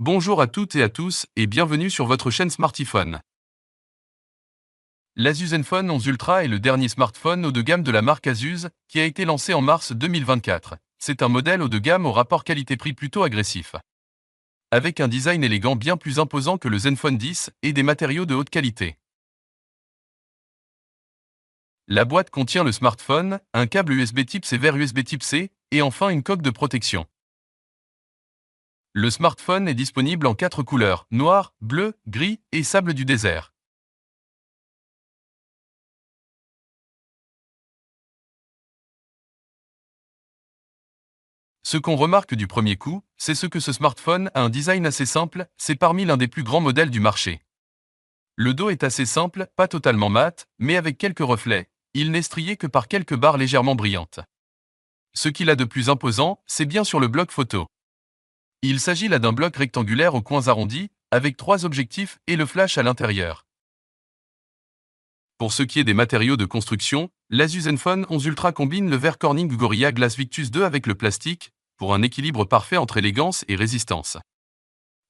Bonjour à toutes et à tous et bienvenue sur votre chaîne Smartiphone. L'Asus Zenfone 11 Ultra est le dernier smartphone haut de gamme de la marque Asus qui a été lancé en mars 2024. C'est un modèle haut de gamme au rapport qualité-prix plutôt agressif. Avec un design élégant bien plus imposant que le Zenfone 10 et des matériaux de haute qualité. La boîte contient le smartphone, un câble USB Type C vers USB Type C et enfin une coque de protection. Le smartphone est disponible en 4 couleurs, noir, bleu, gris et sable du désert. Ce qu'on remarque du premier coup, c'est que ce smartphone a un design assez simple, c'est parmi l'un des plus grands modèles du marché. Le dos est assez simple, pas totalement mat, mais avec quelques reflets. Il n'est strié que par quelques barres légèrement brillantes. Ce qu'il a de plus imposant, c'est bien sûr le bloc photo. Il s'agit là d'un bloc rectangulaire aux coins arrondis, avec 3 objectifs et le flash à l'intérieur. Pour ce qui est des matériaux de construction, l'Asus Zenfone 11 Ultra combine le verre Corning Gorilla Glass Victus 2 avec le plastique, pour un équilibre parfait entre élégance et résistance.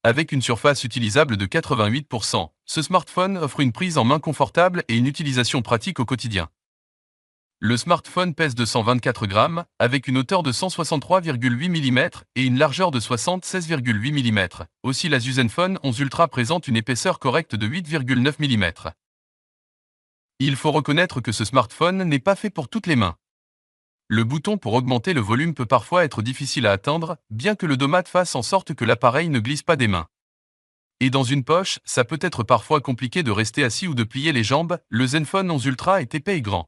Avec une surface utilisable de 88%, ce smartphone offre une prise en main confortable et une utilisation pratique au quotidien. Le smartphone pèse 224 grammes, avec une hauteur de 163,8 mm et une largeur de 76,8 mm. Aussi l'Asus Zenfone 11 Ultra présente une épaisseur correcte de 8,9 mm. Il faut reconnaître que ce smartphone n'est pas fait pour toutes les mains. Le bouton pour augmenter le volume peut parfois être difficile à atteindre, bien que le domat fasse en sorte que l'appareil ne glisse pas des mains. Et dans une poche, ça peut être parfois compliqué de rester assis ou de plier les jambes, le Zenfone 11 Ultra est épais et grand.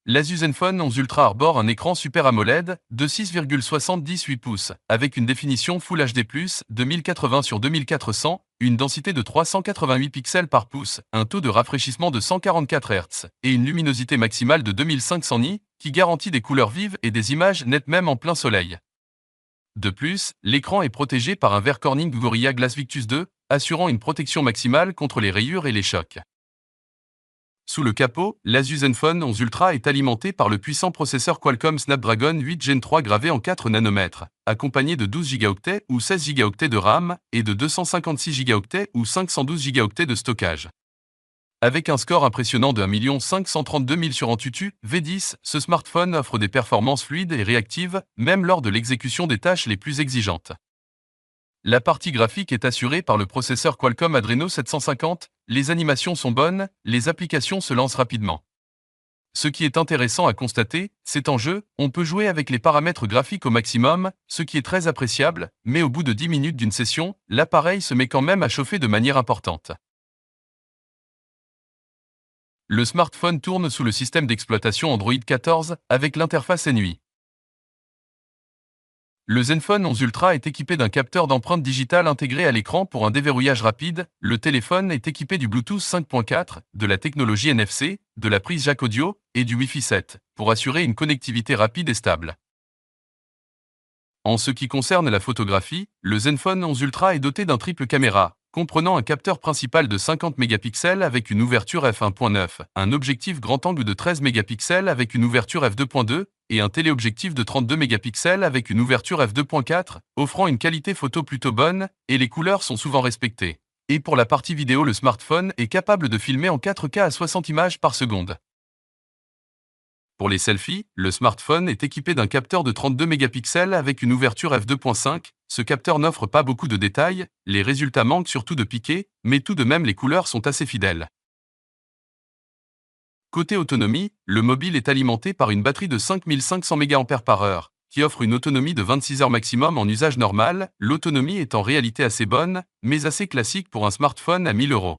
L'Asus Zenfone 11 Ultra arbore un écran Super AMOLED de 6,78 pouces, avec une définition Full HD+, de 1080 sur 2400, une densité de 388 pixels par pouce, un taux de rafraîchissement de 144 Hz, et une luminosité maximale de 2500 nits, qui garantit des couleurs vives et des images nettes même en plein soleil. De plus, l'écran est protégé par un verre Corning Gorilla Glass Victus 2, assurant une protection maximale contre les rayures et les chocs. Sous le capot, l'Asus Zenfone 11 Ultra est alimenté par le puissant processeur Qualcomm Snapdragon 8 Gen 3 gravé en 4 nanomètres, accompagné de 12 Go ou 16 Go de RAM et de 256 Go ou 512 Go de stockage. Avec un score impressionnant de 1 532 000 sur AnTuTu V10, ce smartphone offre des performances fluides et réactives, même lors de l'exécution des tâches les plus exigeantes. La partie graphique est assurée par le processeur Qualcomm Adreno 750, les animations sont bonnes, les applications se lancent rapidement. Ce qui est intéressant à constater, c'est en jeu, on peut jouer avec les paramètres graphiques au maximum, ce qui est très appréciable, mais au bout de 10 minutes d'une session, l'appareil se met quand même à chauffer de manière importante. Le smartphone tourne sous le système d'exploitation Android 14 avec l'interface NUI. Le Zenfone 11 Ultra est équipé d'un capteur d'empreinte digitale intégré à l'écran pour un déverrouillage rapide. Le téléphone est équipé du Bluetooth 5.4, de la technologie NFC, de la prise jack audio et du Wi-Fi 7 pour assurer une connectivité rapide et stable. En ce qui concerne la photographie, le Zenfone 11 Ultra est doté d'un triple caméra, comprenant un capteur principal de 50 mégapixels avec une ouverture f1.9, un objectif grand angle de 13 mégapixels avec une ouverture f2.2 et un téléobjectif de 32 mégapixels avec une ouverture f2.4, offrant une qualité photo plutôt bonne, et les couleurs sont souvent respectées. Et pour la partie vidéo, le smartphone est capable de filmer en 4K à 60 images par seconde. Pour les selfies, le smartphone est équipé d'un capteur de 32 mégapixels avec une ouverture f2.5. Ce capteur n'offre pas beaucoup de détails, les résultats manquent surtout de piqué, mais tout de même les couleurs sont assez fidèles. Côté autonomie, le mobile est alimenté par une batterie de 5500 mAh, qui offre une autonomie de 26 heures maximum en usage normal. L'autonomie est en réalité assez bonne, mais assez classique pour un smartphone à 1000 €.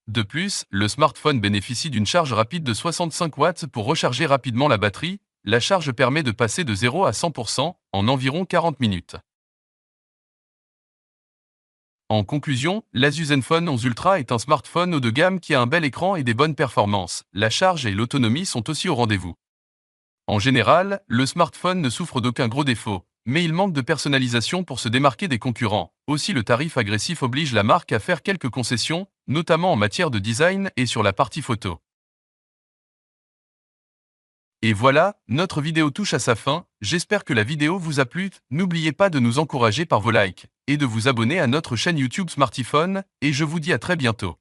De plus, le smartphone bénéficie d'une charge rapide de 65 watts pour recharger rapidement la batterie. La charge permet de passer de 0 à 100% en environ 40 minutes. En conclusion, l'Asus Zenfone 11 Ultra est un smartphone haut de gamme qui a un bel écran et des bonnes performances. La charge et l'autonomie sont aussi au rendez-vous. En général, le smartphone ne souffre d'aucun gros défaut, mais il manque de personnalisation pour se démarquer des concurrents. Aussi le tarif agressif oblige la marque à faire quelques concessions, notamment en matière de design et sur la partie photo. Et voilà, notre vidéo touche à sa fin, j'espère que la vidéo vous a plu, n'oubliez pas de nous encourager par vos likes, et de vous abonner à notre chaîne YouTube Smartiphone, et je vous dis à très bientôt.